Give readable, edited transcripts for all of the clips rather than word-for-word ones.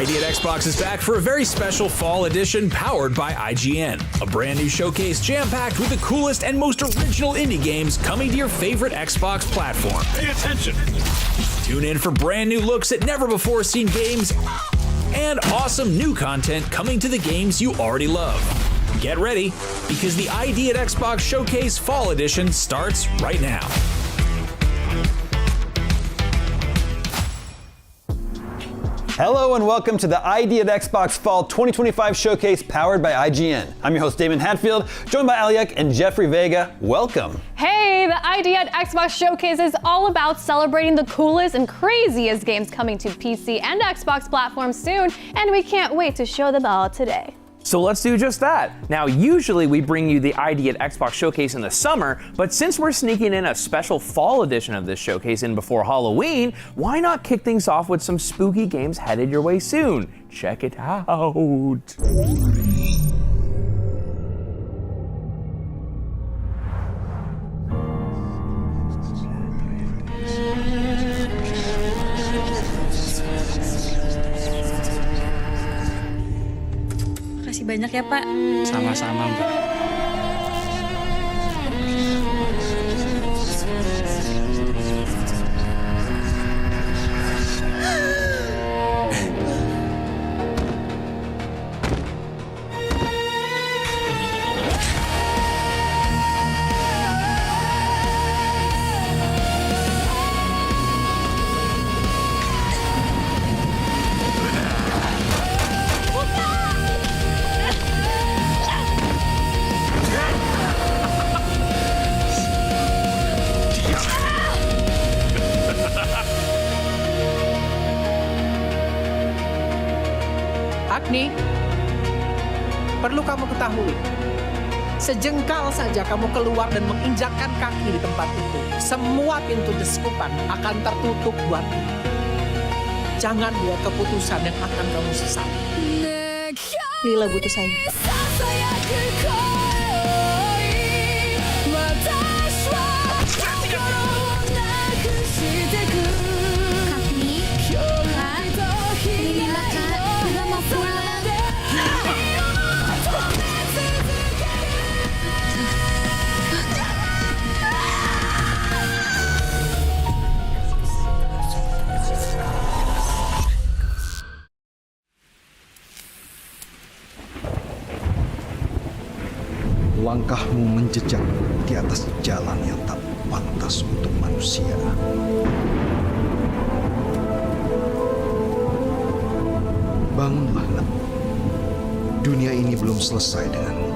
ID at Xbox is back for a very special fall edition powered by IGN. A brand new showcase jam-packed with the coolest and most original indie games coming to your favorite Xbox platform. Pay attention! Tune in for brand new looks at never-before-seen games and awesome new content coming to the games you already love. Get ready, because the ID at Xbox Showcase Fall Edition starts right now. Hello and welcome to the ID at Xbox Fall 2025 Showcase powered by IGN. I'm your host Damon Hatfield, joined by Aliak and Jeffrey Vega. Welcome. Hey, the ID at Xbox Showcase is all about celebrating the coolest and craziest games coming to PC and Xbox platforms soon, and we can't wait to show them all today. So let's do just that. Now, usually we bring you the ID at Xbox Showcase in the summer, but since we're sneaking in a special fall edition of this showcase in before Halloween, why not kick things off with some spooky games headed your way soon? Check it out. Makasih banyak ya, Pak. Sama-sama, Mbak. Nih, perlu kamu ketahui, sejengkal saja kamu keluar dan menginjakkan kaki di tempat itu, semua pintu deskupan akan tertutup buatmu. Jangan buat keputusan yang akan kamu sesali. Lila butuh saya. Langkahmu menjejak di atas jalan yang tak pantas untuk manusia. Bangunlah, nak. Dunia ini belum selesai denganmu.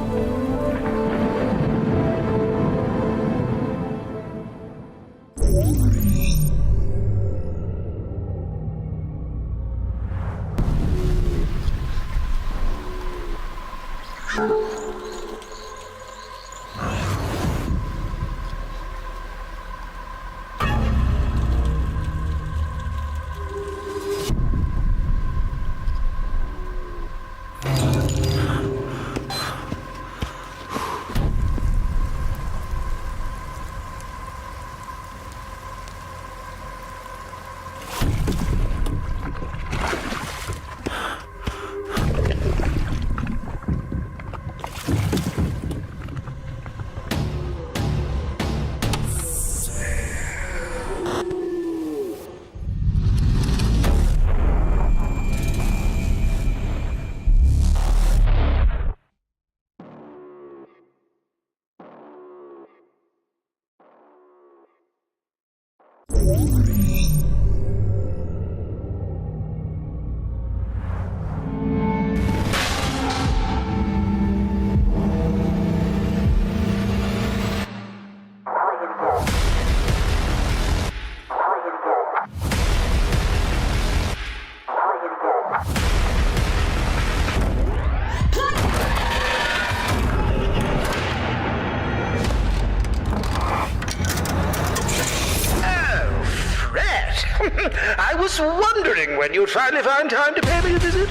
I was wondering when you'd finally find time to pay me a visit.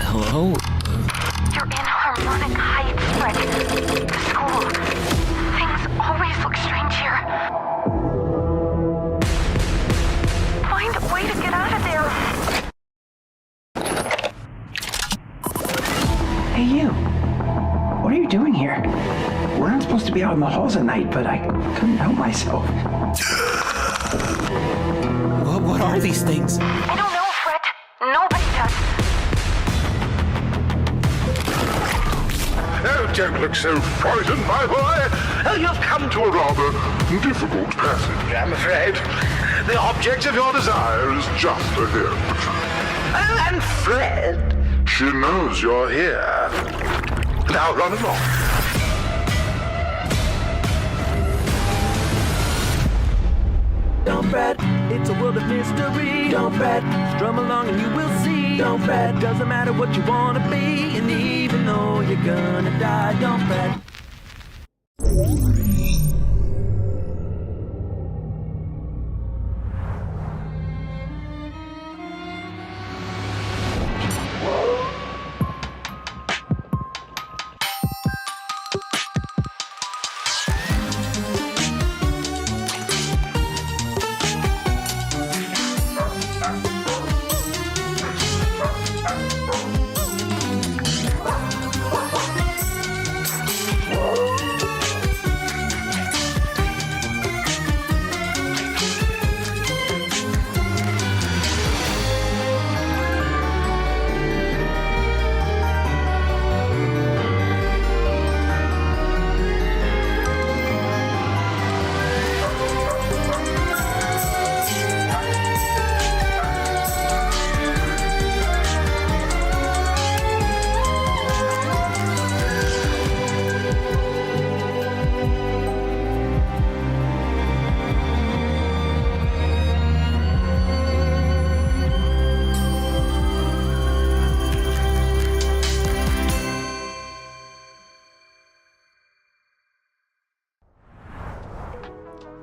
Hello? You're in Harmonic Heights, Fred. The school. Things always look strange here. Find a way to get out of there. Hey, you. What are you doing here? We're not supposed to be out in the halls at night, but I couldn't help myself. What are these things? I don't know, Fred. Nobody does. Oh, don't look so frightened, my boy. You've come to a rather difficult passage, I'm afraid. The object of your desire is just ahead. Oh, and Fred, she knows you're here. Now run along. Don't fret, it's a world of mystery. Don't fret, strum along and you will see. Don't fret, doesn't matter what you wanna be. And even though you're gonna die, don't fret.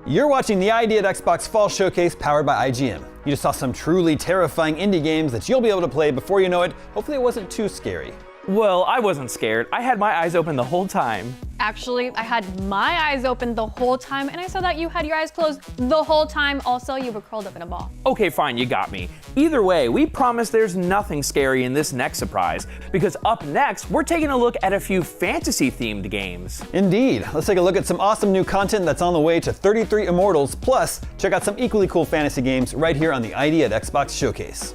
You're watching the ID at Xbox Fall Showcase powered by IGN. You just saw some truly terrifying indie games that you'll be able to play before you know it. Hopefully it wasn't too scary. Well, I wasn't scared. I had my eyes open the whole time. Actually, I had my eyes open the whole time, and I saw that you had your eyes closed the whole time. Also, you were curled up in a ball. Okay, fine, you got me. Either way, we promise there's nothing scary in this next surprise, because up next, we're taking a look at a few fantasy-themed games. Indeed. Let's take a look at some awesome new content that's on the way to 33 Immortals, plus check out some equally cool fantasy games right here on the ID at Xbox Showcase.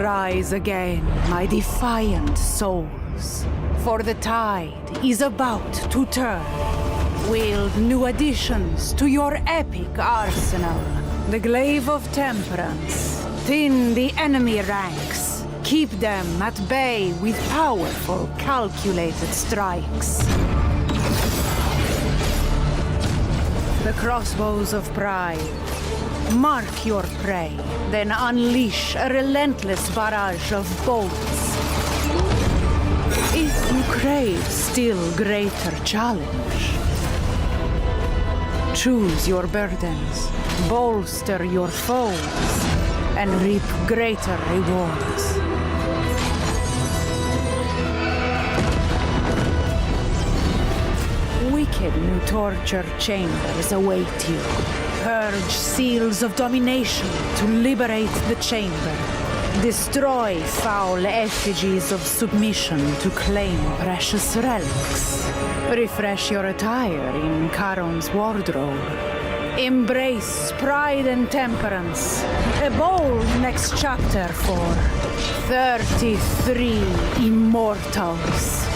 Rise again, my defiant souls, for the tide is about to turn. Wield new additions to your epic arsenal. The glaive of temperance. Thin the enemy ranks. Keep them at bay with powerful, calculated strikes. The crossbows of pride. Mark your prey, then unleash a relentless barrage of bolts. If you crave still greater challenge, choose your burdens, bolster your foes, and reap greater rewards. Wicked new torture chambers await you. Purge seals of domination to liberate the chamber. Destroy foul effigies of submission to claim precious relics. Refresh your attire in Charon's wardrobe. Embrace pride and temperance. A bold next chapter for 33 Immortals.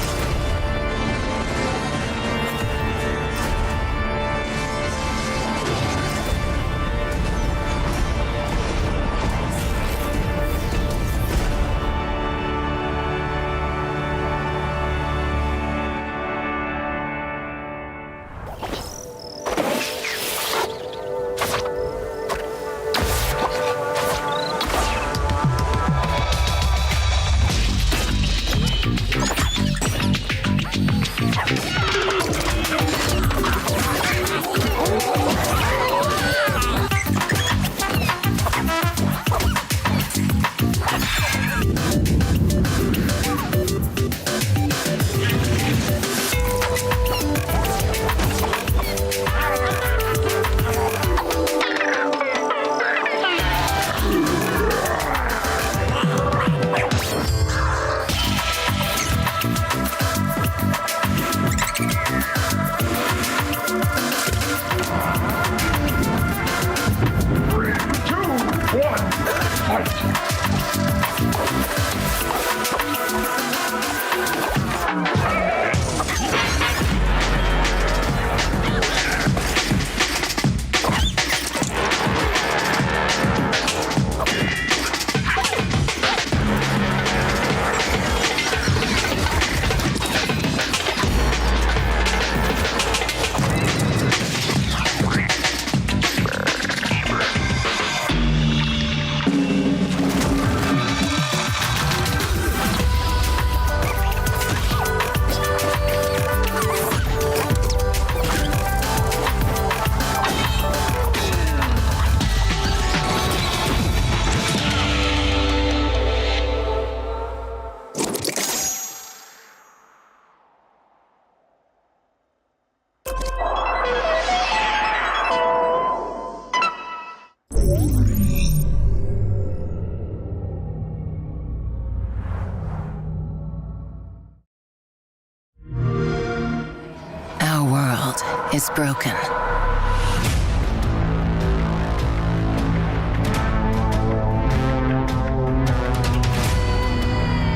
Is broken.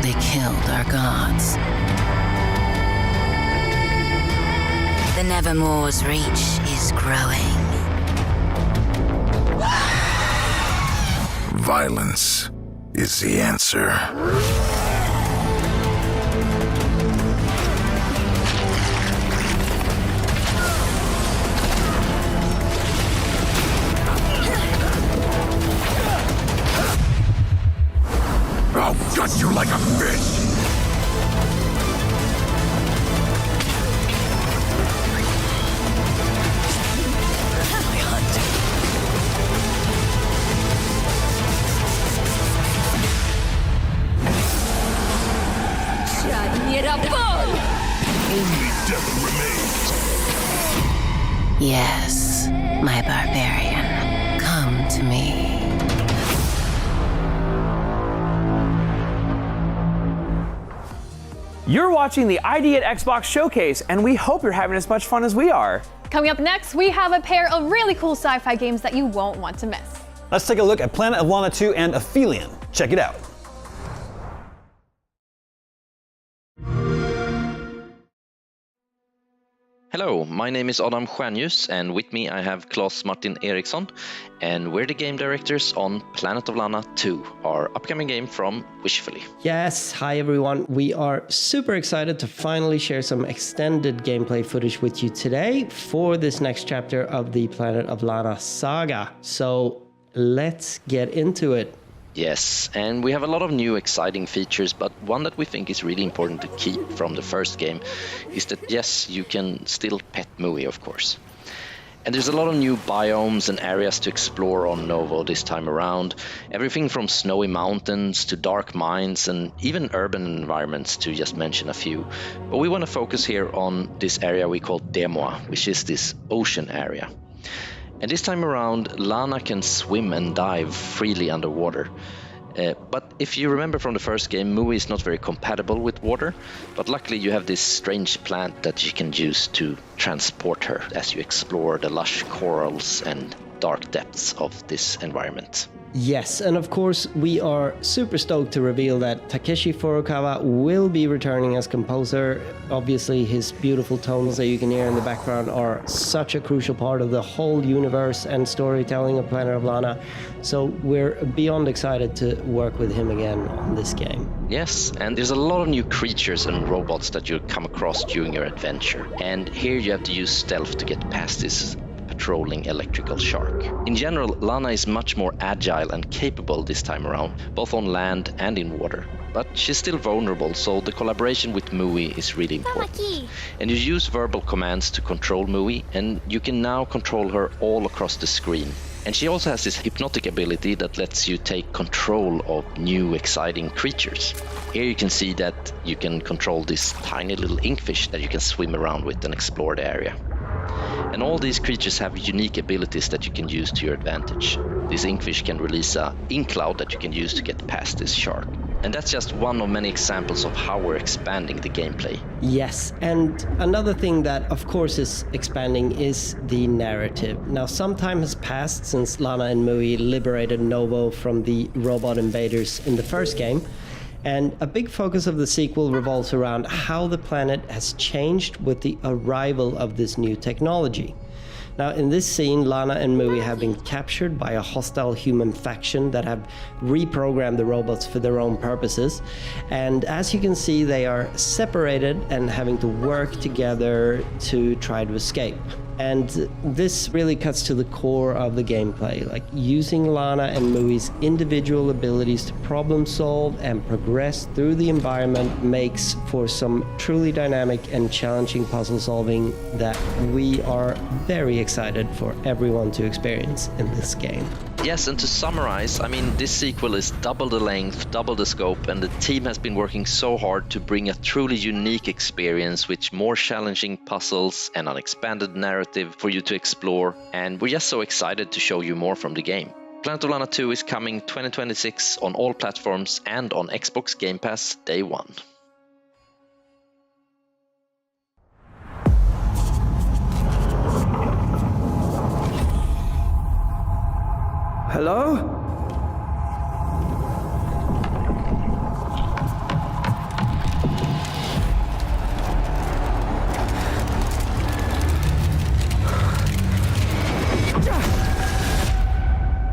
They killed our gods. The Nevermore's reach is growing. Violence is the answer. Yes, my barbarian, come to me. You're watching the ID at Xbox Showcase, and we hope you're having as much fun as we are. Coming up next, we have a pair of really cool sci-fi games that you won't want to miss. Let's take a look at Planet of Lana 2 and Aphelion. Check it out. Hello, my name is Adam Stjernljus, and with me I have Claes Martin Eriksson, and we're the game directors on Planet of Lana 2, our upcoming game from Wishfully. Yes, hi everyone. We are super excited to finally share some extended gameplay footage with you today for this next chapter of the Planet of Lana saga. So let's get into it. Yes, and we have a lot of new exciting features, but one that we think is really important to keep from the first game is that yes, you can still pet Mui, of course. And there's a lot of new biomes and areas to explore on Novo this time around. Everything from snowy mountains to dark mines and even urban environments, to just mention a few. But we want to focus here on this area we call Demoa, which is this ocean area. And this time around, Lana can swim and dive freely underwater. But if you remember from the first game, Mui is not very compatible with water, but luckily you have this strange plant that you can use to transport her as you explore the lush corals and dark depths of this environment. Yes, and of course we are super stoked to reveal that Takeshi Furukawa will be returning as composer. Obviously his beautiful tones that you can hear in the background are such a crucial part of the whole universe and storytelling of Planet of Lana. So we're beyond excited to work with him again on this game. Yes, and there's a lot of new creatures and robots that you'll come across during your adventure. And here you have to use stealth to get past this patrolling electrical shark. In general, Lana is much more agile and capable this time around, both on land and in water. But she's still vulnerable, so the collaboration with Mui is really important. And you use verbal commands to control Mui, and you can now control her all across the screen. And she also has this hypnotic ability that lets you take control of new exciting creatures. Here you can see that you can control this tiny little inkfish that you can swim around with and explore the area. And all these creatures have unique abilities that you can use to your advantage. This inkfish can release a ink cloud that you can use to get past this shark. And that's just one of many examples of how we're expanding the gameplay. Yes, and another thing that of course is expanding is the narrative. Now some time has passed since Lana and Mui liberated Novo from the robot invaders in the first game. And a big focus of the sequel revolves around how the planet has changed with the arrival of this new technology. Now, in this scene, Lana and Mui have been captured by a hostile human faction that have reprogrammed the robots for their own purposes. And as you can see, they are separated and having to work together to try to escape. And this really cuts to the core of the gameplay, like using Lana and Mui's individual abilities to problem solve and progress through the environment makes for some truly dynamic and challenging puzzle solving that we are very excited for everyone to experience in this game. Yes, and to summarize, I mean, this sequel is double the length, double the scope, and the team has been working so hard to bring a truly unique experience with more challenging puzzles and an expanded narrative for you to explore, and we're just so excited to show you more from the game. Planet of Lana 2 is coming 2026 on all platforms and on Xbox Game Pass day one. Hello?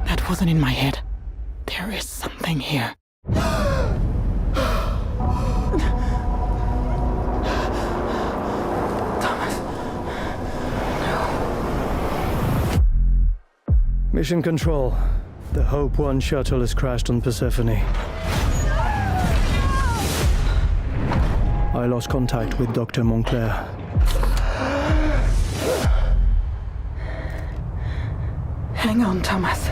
That wasn't in my head. There is something here. Mission Control. The Hope 1 shuttle has crashed on Persephone. I lost contact with Dr. Monclair. Hang on, Thomas.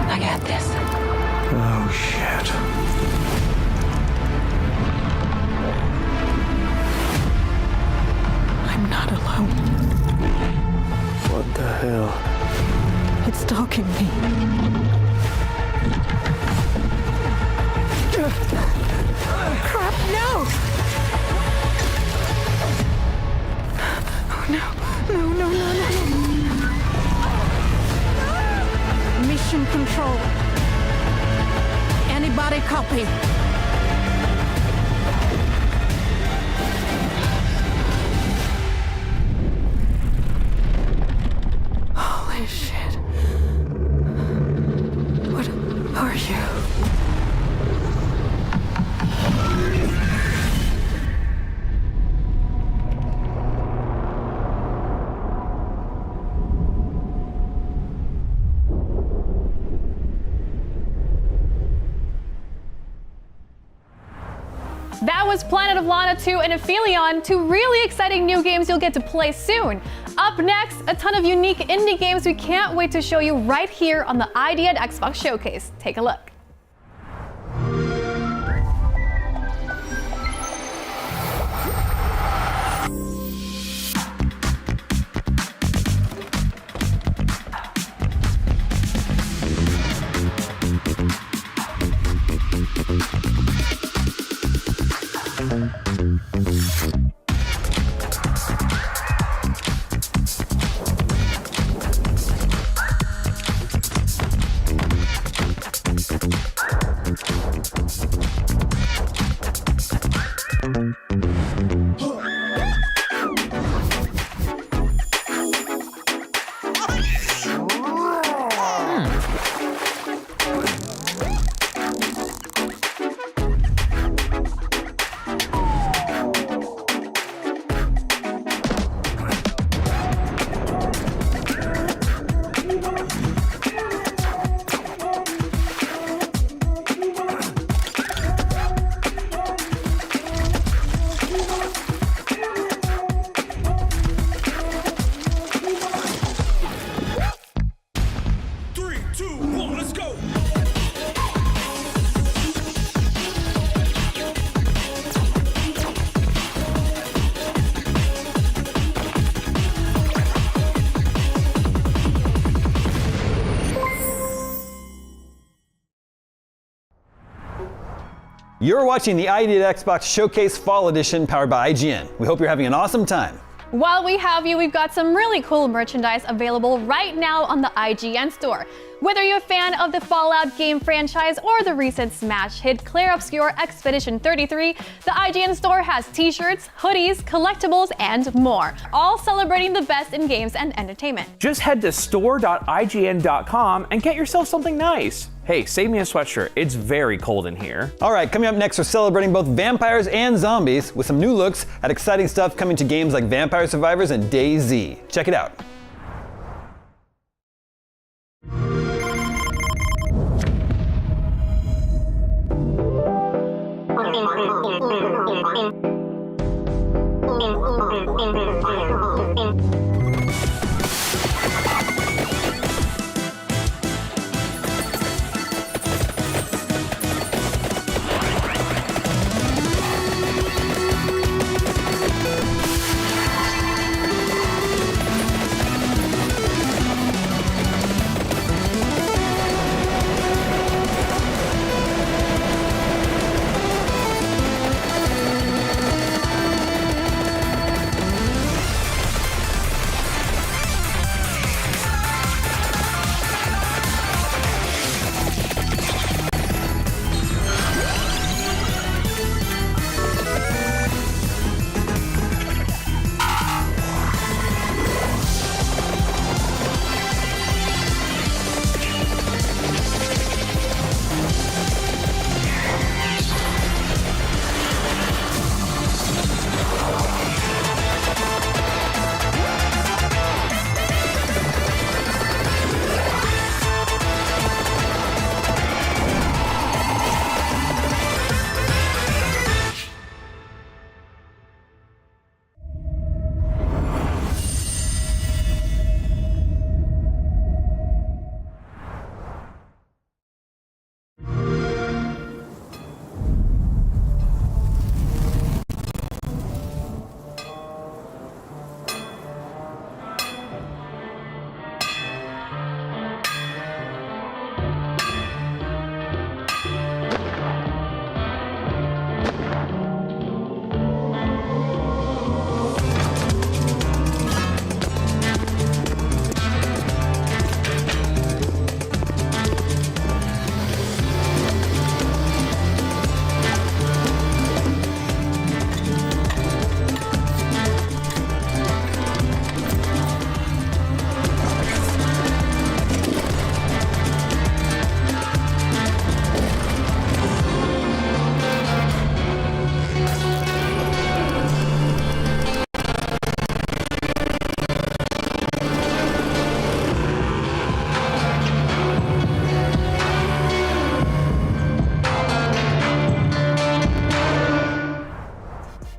I got this. Oh, shit. I'm not alone. What the hell? It's stalking me. Crap, no! Oh, no. No, no, no, no. Mission control. Anybody copy? Holy shit. What are you? That was Planet of Lana 2 and Aphelion, two really exciting new games you'll get to play soon. Up next, a ton of unique indie games we can't wait to show you right here on the ID at Xbox Showcase. Take a look. You're watching the ID at Xbox Showcase Fall Edition powered by IGN. We hope you're having an awesome time. While we have you, we've got some really cool merchandise available right now on the IGN store. Whether you're a fan of the Fallout game franchise or the recent smash hit Clair Obscur Expedition 33, the IGN store has t-shirts, hoodies, collectibles, and more, all celebrating the best in games and entertainment. Just head to store.ign.com and get yourself something nice. Hey, save me a sweatshirt. It's very cold in here. All right, coming up next, we're celebrating both vampires and zombies with some new looks at exciting stuff coming to games like Vampire Survivors and DayZ. Check it out.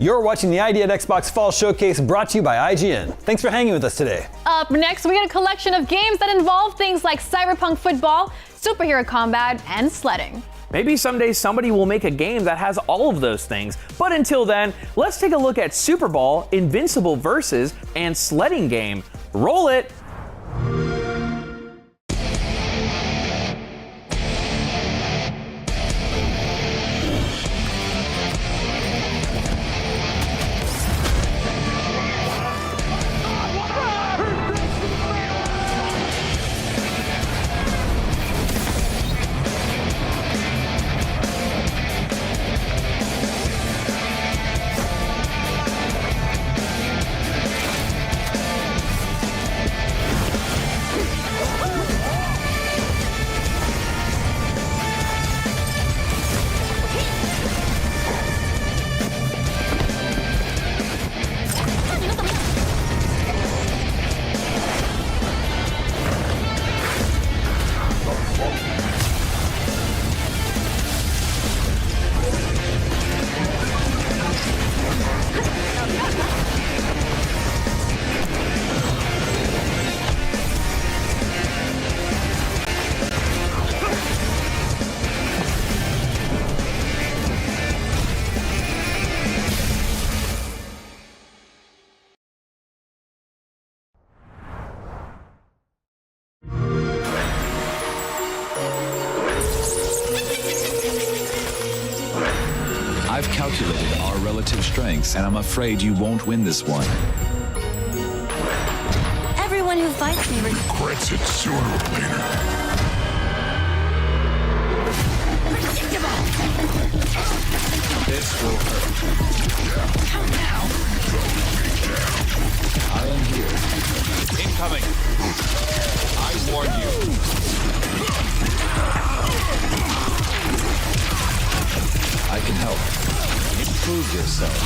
You're watching the Idea at Xbox Fall Showcase brought to you by IGN. Thanks for hanging with us today. Up next, we get a collection of games that involve things like cyberpunk football, superhero combat, and sledding. Maybe someday somebody will make a game that has all of those things. But until then, let's take a look at Super Ball, Invincible Versus, and Sledding Game. Roll it! I've calculated our relative strengths, and I'm afraid you won't win this one. Everyone who fights me regrets it sooner or later. This will hurt. Come now. I am here. Incoming. I warn you. I can help. Improve yourself.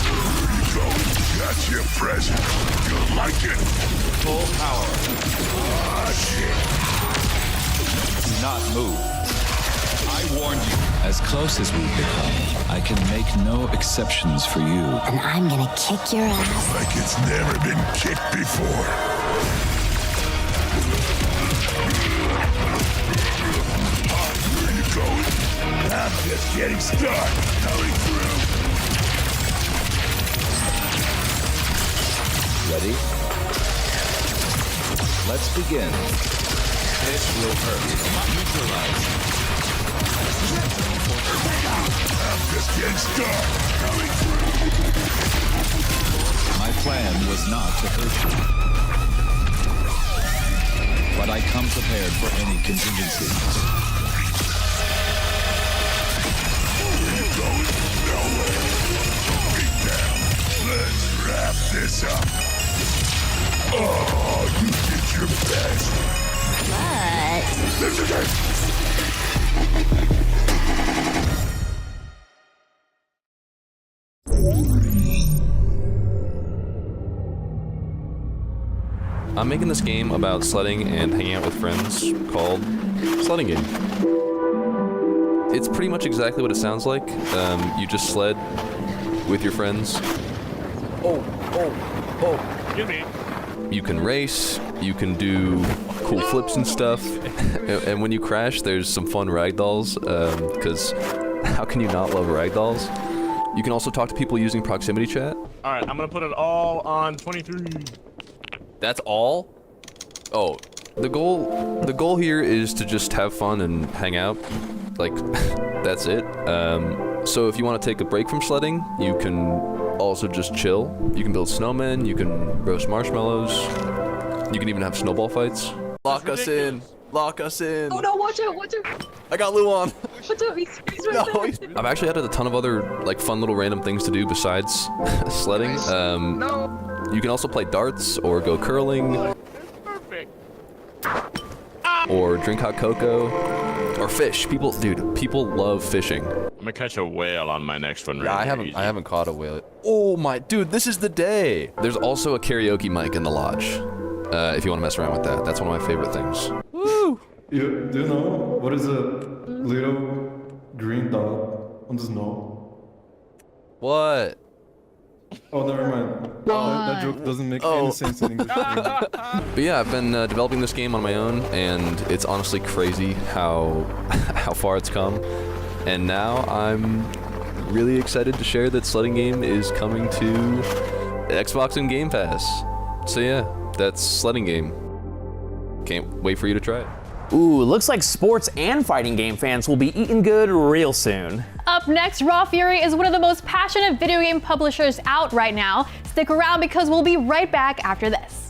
Here you go. That's your present. You'll like it. Full power. Ah, shit. Do not move. I warn you. As close as we've become, I can make no exceptions for you. And I'm gonna kick your ass. Like it's never been kicked before. Where you going? I'm just getting started. Coming through. Ready? Let's begin. This will hurt. Neutralize. I'm just getting started. Coming through. My plan was not to hurt you. But I come prepared for any contingencies. Where you going? Nowhere. Beat down. Let's wrap this up. Oh, you did your best. I'm making this game about sledding and hanging out with friends called Sledding Game. It's pretty much exactly what it sounds like. You just sled with your friends. Give me. You can race, you can do cool flips and stuff, and when you crash, there's some fun ragdolls, because how can you not love ragdolls? You can also talk to people using proximity chat. Alright, I'm gonna put it all on 23. That's all? Oh, the goal here is to just have fun and hang out. Like, that's it. So if you want to take a break from sledding, you can also just chill. You can build snowmen, you can roast marshmallows, you can even have snowball fights. Lock us in. Lock us in. Oh no, watch out, watch out. I got Luan. Watch out, he's right there. I've actually added a ton of other like fun little random things to do besides sledding. You can also play darts or go curling. Perfect. Or drink hot cocoa. Or fish. People love fishing. I'm gonna catch a whale on my next one. Yeah, I haven't caught a whale. Oh my, dude, this is the day. There's also a karaoke mic in the lodge. If you want to mess around with that. That's one of my favorite things. Woo! You do you know what is a little green dot on the snow? What? Oh, never mind. That joke doesn't make any sense in English. But yeah, I've been developing this game on my own, and it's honestly crazy how far it's come. And now I'm really excited to share that Sledding Game is coming to Xbox and Game Pass. So yeah, that's Sledding Game. Can't wait for you to try it. Ooh, looks like sports and fighting game fans will be eating good real soon. Up next, Raw Fury is one of the most passionate video game publishers out right now. Stick around because we'll be right back after this.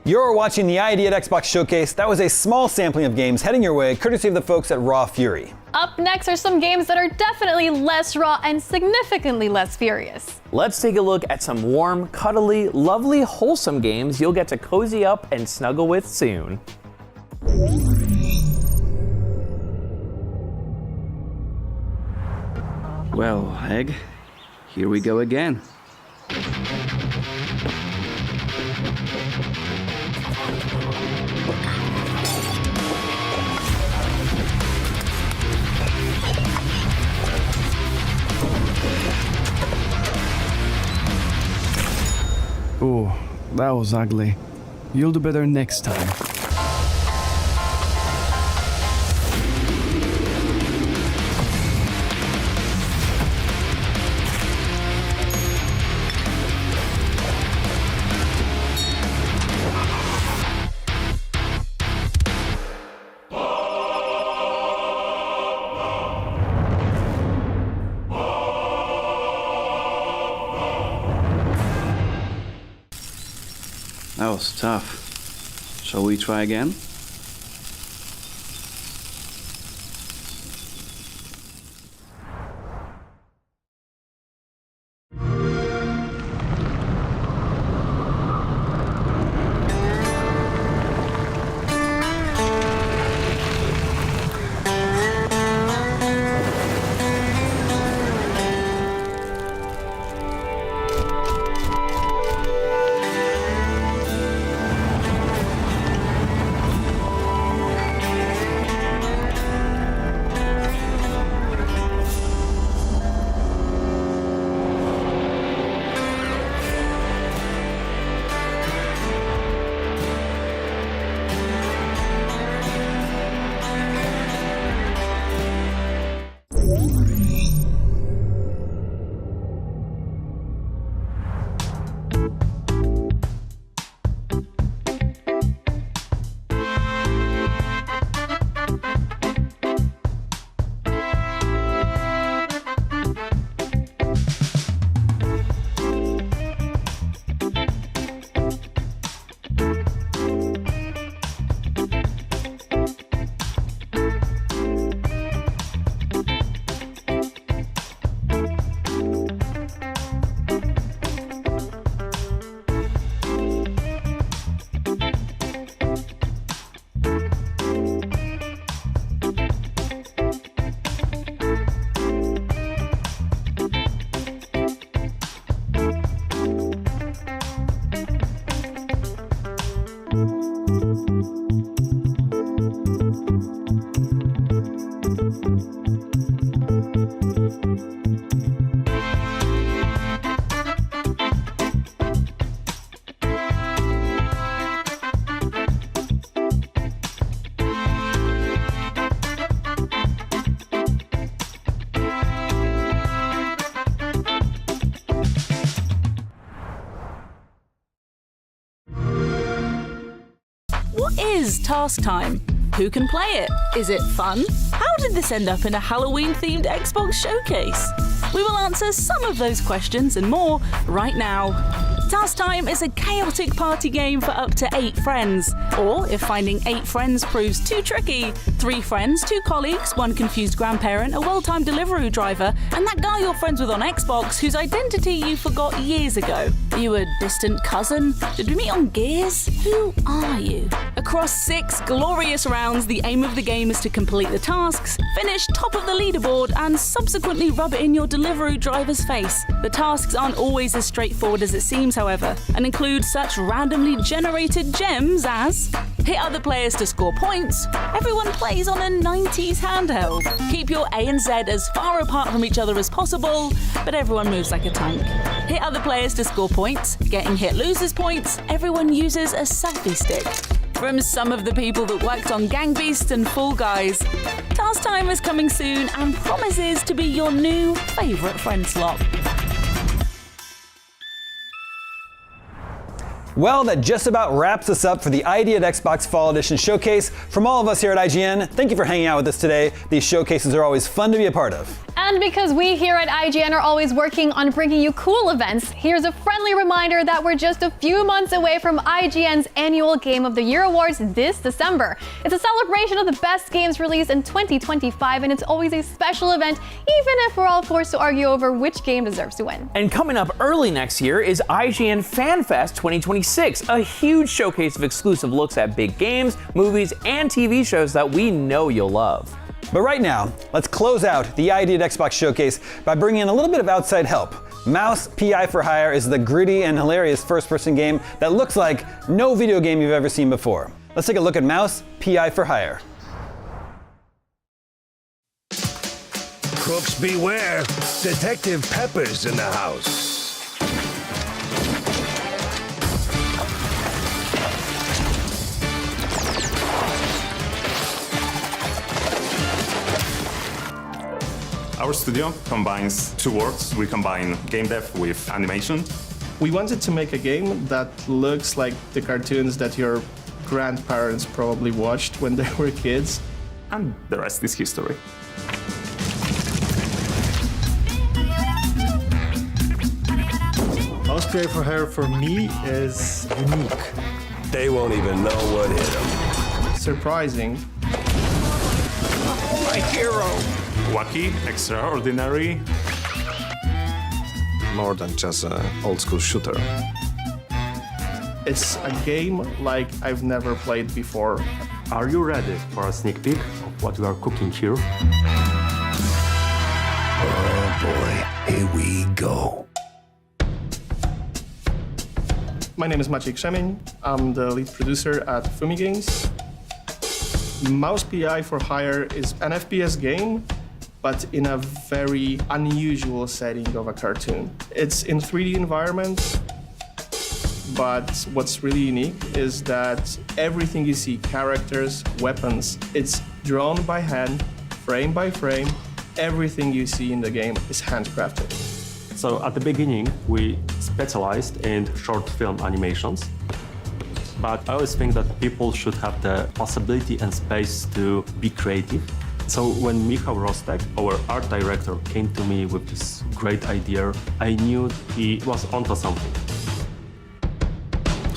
You're watching the ID at Xbox Showcase. That was a small sampling of games heading your way, courtesy of the folks at Raw Fury. Up next are some games that are definitely less raw and significantly less furious. Let's take a look at some warm, cuddly, lovely, wholesome games you'll get to cozy up and snuggle with soon. Well, Egg, here we go again. Ooh, that was ugly. You'll do better next time. That was tough. Shall we try again? What is Task Time? Who can play it? Is it fun? How did this end up in a Halloween-themed Xbox showcase? We will answer some of those questions and more right now. Task Time is a chaotic party game for up to 8 friends. Or, if finding 8 friends proves too tricky, 3 friends, 2 colleagues, 1 confused grandparent, a well-timed Deliveroo driver, and that guy you're friends with on Xbox whose identity you forgot years ago. Are you a distant cousin? Did we meet on Gears? Who are you? Across 6 glorious rounds, the aim of the game is to complete the tasks, finish top of the leaderboard, and subsequently rub it in your Deliveroo driver's face. The tasks aren't always as straightforward as it seems, however, and include such randomly generated gems as hit other players to score points. Everyone plays on a 90s handheld. Keep your A and Z as far apart from each other as possible, but everyone moves like a tank. Hit other players to score points. Getting hit loses points. Everyone uses a selfie stick. From some of the people that worked on Gang Beasts and Fall Guys, Task Time is coming soon and promises to be your new favourite friend slot. Well, that just about wraps us up for the ID at Xbox Fall Edition Showcase. From all of us here at IGN, thank you for hanging out with us today. These showcases are always fun to be a part of. And because we here at IGN are always working on bringing you cool events, here's a friendly reminder that we're just a few months away from IGN's annual Game of the Year Awards this December. It's a celebration of the best games released in 2025, and it's always a special event, even if we're all forced to argue over which game deserves to win. And coming up early next year is IGN FanFest 2026, a huge showcase of exclusive looks at big games, movies, and TV shows that we know you'll love. But right now, let's close out the ID at Xbox Showcase by bringing in a little bit of outside help. Mouse PI for Hire is the gritty and hilarious first-person game that looks like no video game you've ever seen before. Let's take a look at Mouse PI for Hire. Crooks beware! Detective Pepper's in the house. Our studio combines 2 worlds. We combine game dev with animation. We wanted to make a game that looks like the cartoons that your grandparents probably watched when they were kids. And the rest is history. Mouse PI for Hire for me is unique. They won't even know what hit them. Surprising. My hero! Wacky, extraordinary. More than just an old-school shooter. It's a game like I've never played before. Are you ready for a sneak peek of what we are cooking here? Oh boy, here we go. My name is Maciej Krzemień. I'm the lead producer at Fumi Games. Mouse PI for Hire is an FPS game, but in a very unusual setting of a cartoon. It's in 3D environment, but what's really unique is that everything you see, characters, weapons, it's drawn by hand, frame by frame. Everything you see in the game is handcrafted. So at the beginning, we specialized in short film animations. But I always think that people should have the possibility and space to be creative. So when Michał Rostek, our art director, came to me with this great idea, I knew he was onto something.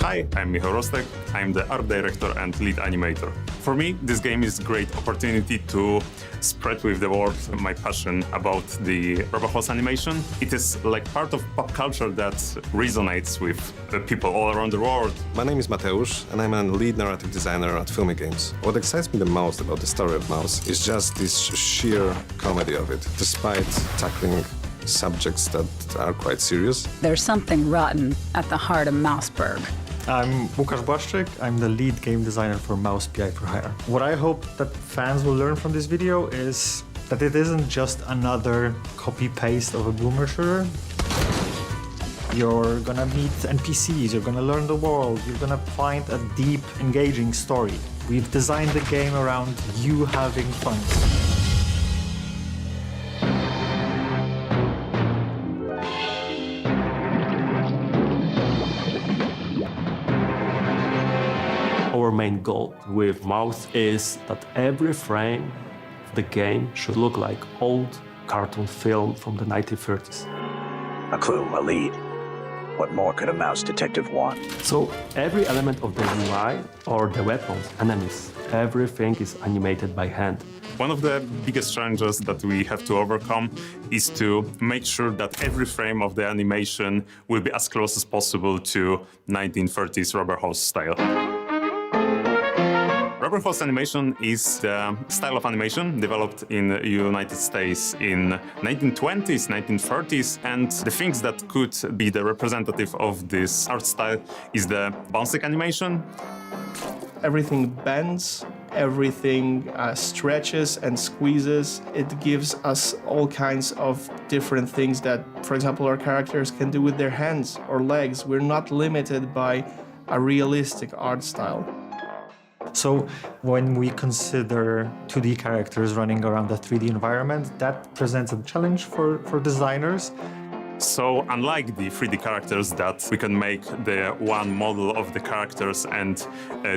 Hi, I'm Michał Rostek. I'm the art director and lead animator. For me, this game is a great opportunity to spread with the world my passion about the RoboHouse animation. It is like part of pop culture that resonates with people all around the world. My name is Mateusz, and I'm a lead narrative designer at Fumi Games. What excites me the most about the story of Mouse is just this sheer comedy of it, despite tackling subjects that are quite serious. There's something rotten at the heart of Mouseburg. I'm Łukasz Błaszczyk. I'm the lead game designer for Mouse PI for Hire. What I hope that fans will learn from this video is that it isn't just another copy-paste of a boomer shooter. You're gonna meet NPCs, you're gonna learn the world, you're gonna find a deep, engaging story. We've designed the game around you having fun. Our main goal with Mouse is that every frame of the game should look like old cartoon film from the 1930s. A clue, a lead. What more could a mouse detective want? So every element of the UI or the weapons, enemies, everything is animated by hand. One of the biggest challenges that we have to overcome is to make sure that every frame of the animation will be as close as possible to 1930s rubber hose style. Rubber hose animation is the style of animation developed in the United States in 1920s, 1930s, and the things that could be the representative of this art style is the bounce animation. Everything bends, everything stretches and squeezes. It gives us all kinds of different things that, for example, our characters can do with their hands or legs. We're not limited by a realistic art style. So when we consider 2D characters running around a 3D environment, that presents a challenge for designers. So unlike the 3D characters that we can make the one model of the characters and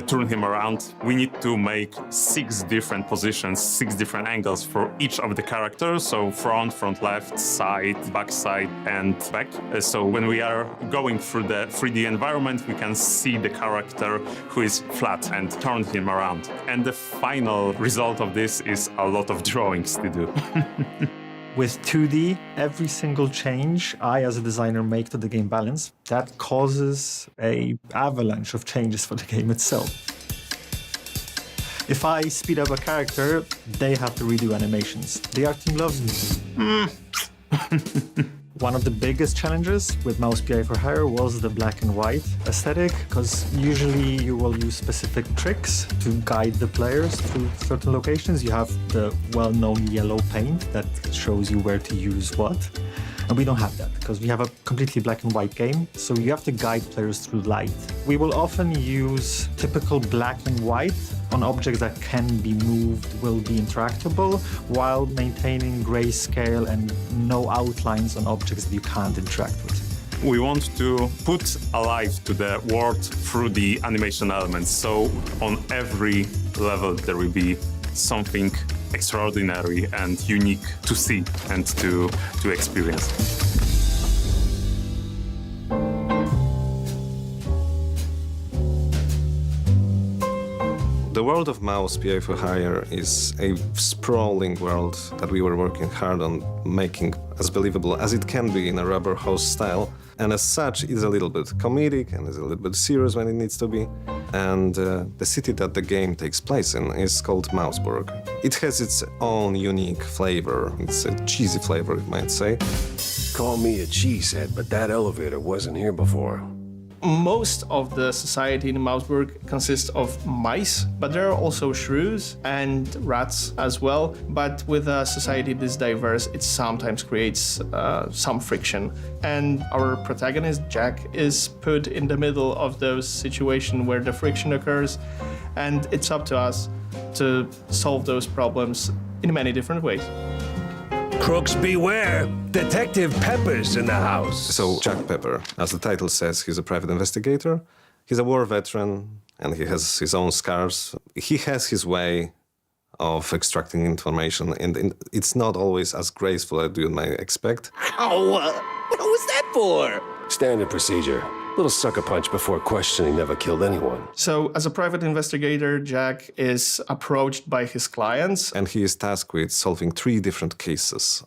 turn him around, we need to make 6 different positions, 6 different angles for each of the characters. So front, left, side, back side, and back. So when we are going through the 3D environment, we can see the character who is flat and turn him around. And the final result of this is a lot of drawings to do. With 2D, every single change I, as a designer, make to the game balance, that causes an avalanche of changes for the game itself. If I speed up a character, they have to redo animations. The art team loves me. One of the biggest challenges with Mouse PI for Hire was the black and white aesthetic, because usually you will use specific tricks to guide the players through certain locations. You have the well-known yellow paint that shows you where to use what. And we don't have that, because we have a completely black and white game, so you have to guide players through light. We will often use typical black and white on objects that can be moved, will be interactable, while maintaining grayscale and no outlines on objects that you can't interact with. We want to put a life to the world through the animation elements. So on every level there will be something extraordinary and unique to see and to experience. The world of Mouse PI for Hire is a sprawling world that we were working hard on making as believable as it can be in a rubber hose style. And as such, it's a little bit comedic and it's a little bit serious when it needs to be. And the city that the game takes place in is called Mouseburg. It has its own unique flavor. It's a cheesy flavor, you might say. Call me a cheesehead, but that elevator wasn't here before. Most of the society in Mouseburg consists of mice, but there are also shrews and rats as well. But with a society this diverse, it sometimes creates some friction. And our protagonist, Jack, is put in the middle of those situations where the friction occurs, and it's up to us to solve those problems in many different ways. Crooks beware! Detective Pepper's in the house. So Jack Pepper, as the title says, he's a private investigator. He's a war veteran and he has his own scars. He has his way of extracting information, and it's not always as graceful as you might expect. Ow! What was that for? Standard procedure. Little sucker punch before questioning never killed anyone. So, as a private investigator, Jack is approached by his clients. And he is tasked with solving 3 different cases.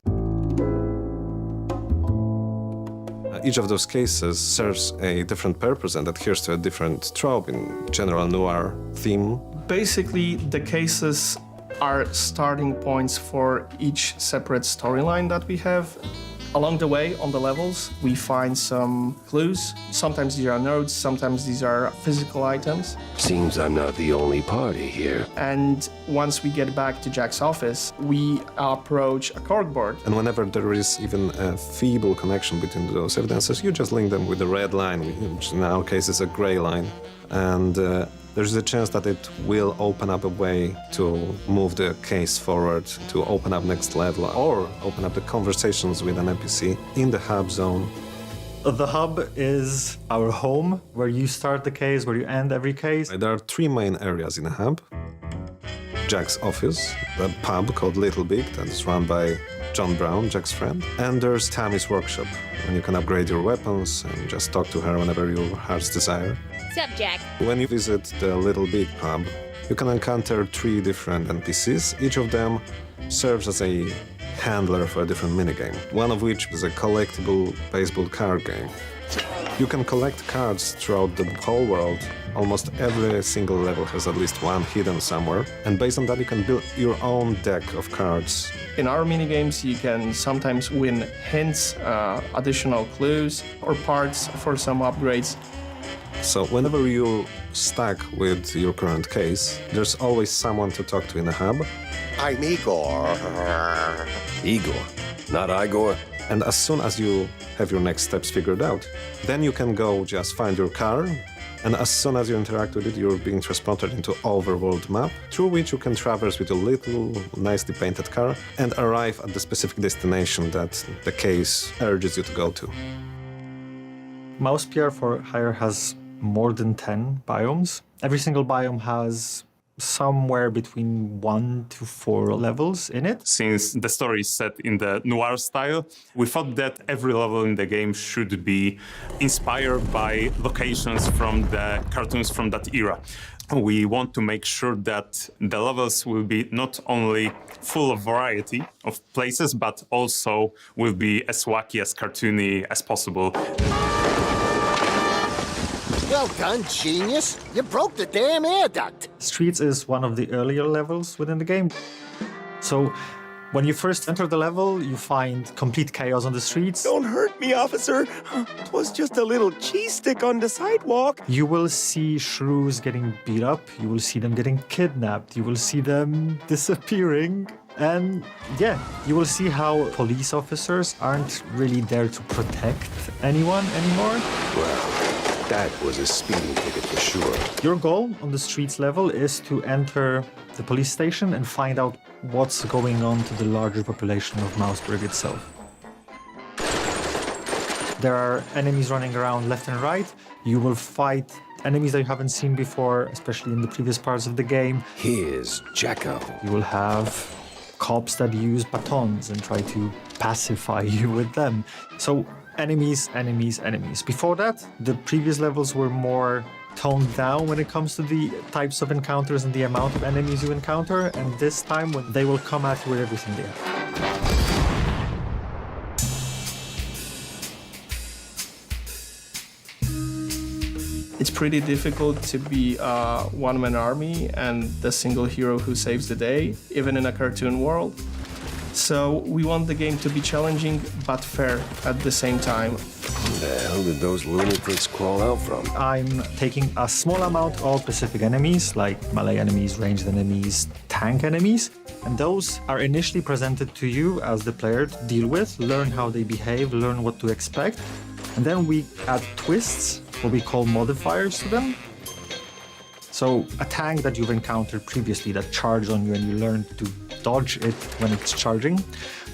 Each of those cases serves a different purpose and adheres to a different trope in general noir theme. Basically, the cases are starting points for each separate storyline that we have. Along the way, on the levels, we find some clues. Sometimes these are notes, sometimes these are physical items. Seems I'm not the only party here. And once we get back to Jack's office, we approach a corkboard. And whenever there is even a feeble connection between those evidences, you just link them with a red line, which in our case is a gray line. And there's a chance that it will open up a way to move the case forward, to open up next level, or open up the conversations with an NPC in the hub zone. The hub is our home, where you start the case, where you end every case. There are 3 main areas in the hub. Jack's office, the pub called Little Big that is run by John Brown, Jack's friend. And there's Tammy's workshop, when you can upgrade your weapons and just talk to her whenever your heart's desire. What's up, Jack? When you visit the Little Big pub, you can encounter 3 different NPCs. Each of them serves as a handler for a different minigame, one of which is a collectible baseball card game. You can collect cards throughout the whole world. Almost every single level has at least one hidden somewhere, and based on that you can build your own deck of cards. In our minigames, you can sometimes win hints, additional clues, or parts for some upgrades. So whenever you're stuck with your current case, there's always someone to talk to in the hub. I'm Igor. Igor, not Igor. And as soon as you have your next steps figured out, then you can go just find your car, and as soon as you interact with it, you're being transported into overworld map, through which you can traverse with a little nicely painted car and arrive at the specific destination that the case urges you to go to. Mouse PR for Hire has more than 10 biomes. Every single biome has somewhere between 1 to 4 levels in it. Since the story is set in the noir style, we thought that every level in the game should be inspired by locations from the cartoons from that era. We want to make sure that the levels will be not only full of variety of places, but also will be as wacky, as cartoony as possible. Well done, genius! You broke the damn air duct! Streets is one of the earlier levels within the game. So when you first enter the level, you find complete chaos on the streets. Don't hurt me, officer! It was just a little cheese stick on the sidewalk. You will see shrews getting beat up, you will see them getting kidnapped, you will see them disappearing. And yeah, you will see how police officers aren't really there to protect anyone anymore. Well, that was a speeding ticket for sure. Your goal on the streets level is to enter the police station and find out what's going on to the larger population of Mouseburg itself. There are enemies running around left and right. You will fight enemies that you haven't seen before, especially in the previous parts of the game. Here's Jacko. You will have cops that use batons and try to pacify you with them. So enemies, enemies, enemies. Before that, the previous levels were more toned down when it comes to the types of encounters and the amount of enemies you encounter, and this time when they will come at you with everything they have. It's pretty difficult to be a one-man army and the single hero who saves the day, even in a cartoon world. So we want the game to be challenging but fair at the same time. Where the hell did those lunatics crawl out from? I'm taking a small amount of specific enemies, like melee enemies, ranged enemies, tank enemies, and those are initially presented to you as the player to deal with, learn how they behave, learn what to expect, and then we add twists, what we call modifiers to them. So a tank that you've encountered previously that charged on you and you learn to dodge it when it's charging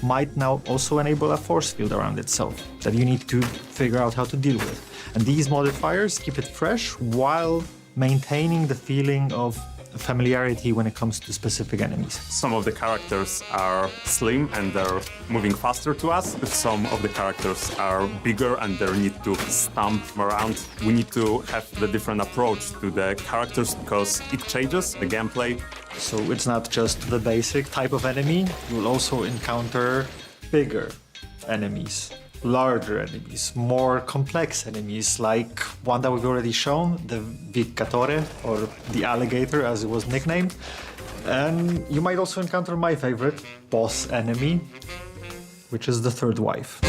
might now also enable a force field around itself that you need to figure out how to deal with. And these modifiers keep it fresh while maintaining the feeling of familiarity when it comes to specific enemies. Some of the characters are slim and they're moving faster to us. Some of the characters are bigger and they need to stomp around. We need to have the different approach to the characters because it changes the gameplay. So it's not just the basic type of enemy, you will also encounter bigger enemies, larger enemies, more complex enemies, like one that we've already shown, the Vicatore, or the alligator as it was nicknamed. And you might also encounter my favorite boss enemy, which is the third wife.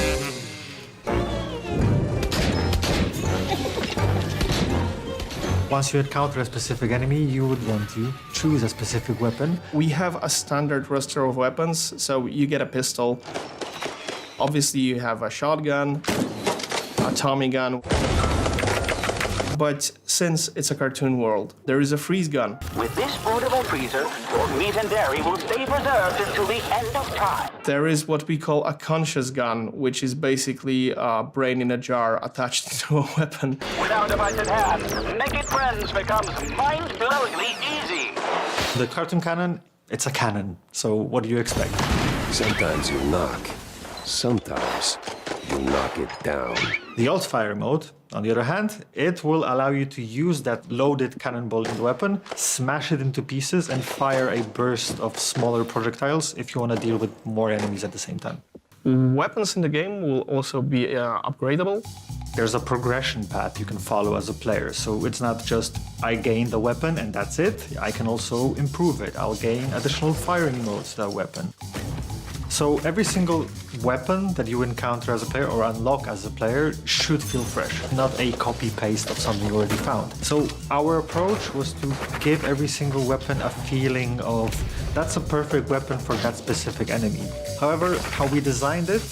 Once you encounter a specific enemy, you would want to choose a specific weapon. We have a standard roster of weapons, so you get a pistol. Obviously, you have a shotgun, a Tommy gun. But since it's a cartoon world, there is a freeze gun. With this portable freezer, your meat and dairy will stay preserved until the end of time. There is what we call a conscious gun, which is basically a brain in a jar attached to a weapon. With our device in hand, making friends becomes mind-blowingly easy. The cartoon cannon, it's a cannon, so what do you expect? Sometimes you knock, sometimes you knock it down. The alt fire mode, on the other hand, it will allow you to use that loaded cannonball in the weapon, smash it into pieces, and fire a burst of smaller projectiles if you want to deal with more enemies at the same time. Weapons in the game will also be upgradable. There's a progression path you can follow as a player, so it's not just I gain the weapon and that's it. I can also improve it. I'll gain additional firing modes to that weapon. So every single weapon that you encounter as a player or unlock as a player should feel fresh, not a copy-paste of something you already found. So our approach was to give every single weapon a feeling of that's a perfect weapon for that specific enemy. However, how we designed it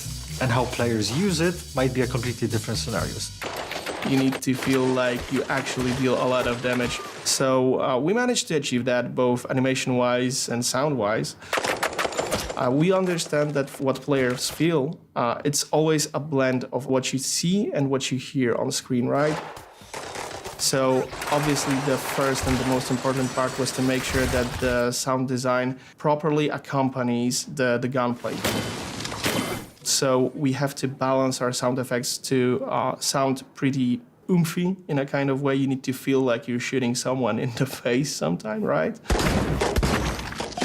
and how players use it might be a completely different scenarios. You need to feel like you actually deal a lot of damage. So we managed to achieve that both animation-wise and sound-wise. We understand that what players feel, it's always a blend of what you see and what you hear on screen, right? So obviously the first and the most important part was to make sure that the sound design properly accompanies the gunplay. So we have to balance our sound effects to sound pretty oomphy in a kind of way. You need to feel like you're shooting someone in the face sometime, right?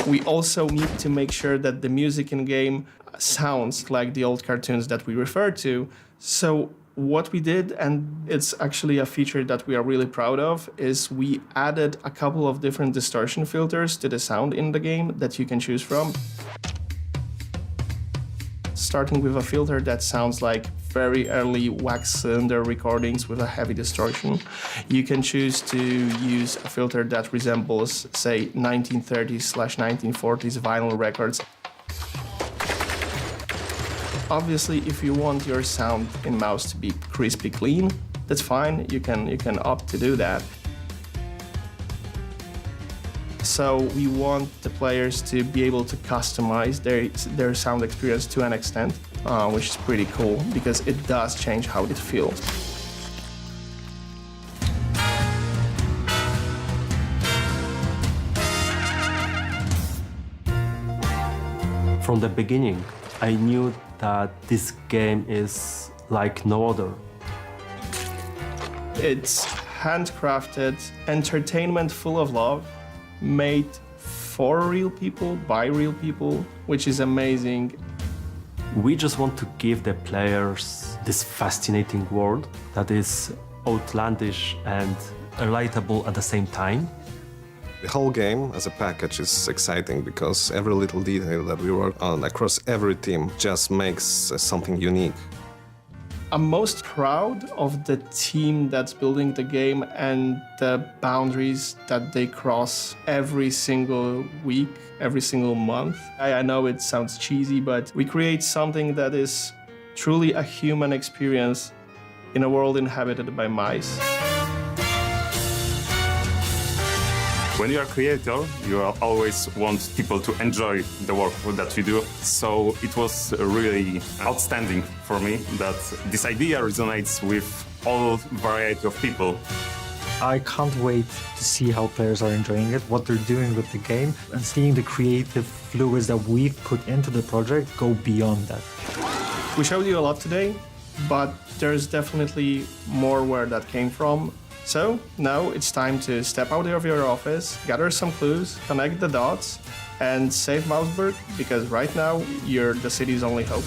We also need to make sure that the music in game sounds like the old cartoons that we refer to. So what we did, and it's actually a feature that we are really proud of, is we added a couple of different distortion filters to the sound in the game that you can choose from. Starting with a filter that sounds like very early wax cylinder recordings with a heavy distortion. You can choose to use a filter that resembles, say, 1930s/1940s vinyl records. Obviously, if you want your sound in mouse to be crispy clean, that's fine. You can opt to do that. So we want the players to be able to customize their sound experience to an extent, which is pretty cool because it does change how it feels. From the beginning, I knew that this game is like no other. It's handcrafted entertainment full of love, made for real people, by real people, which is amazing. We just want to give the players this fascinating world that is outlandish and relatable at the same time. The whole game as a package is exciting because every little detail that we work on across every team just makes something unique. I'm most proud of the team that's building the game and the boundaries that they cross every single week, every single month. I know it sounds cheesy, but we create something that is truly a human experience in a world inhabited by mice. When you are a creator, you always want people to enjoy the work that you do. So it was really outstanding for me that this idea resonates with all variety of people. I can't wait to see how players are enjoying it, what they're doing with the game, and seeing the creative fluids that we've put into the project go beyond that. We showed you a lot today, but there's definitely more where that came from. So now it's time to step out of your office, gather some clues, connect the dots, and save Mouseburg, because right now you're the city's only hope.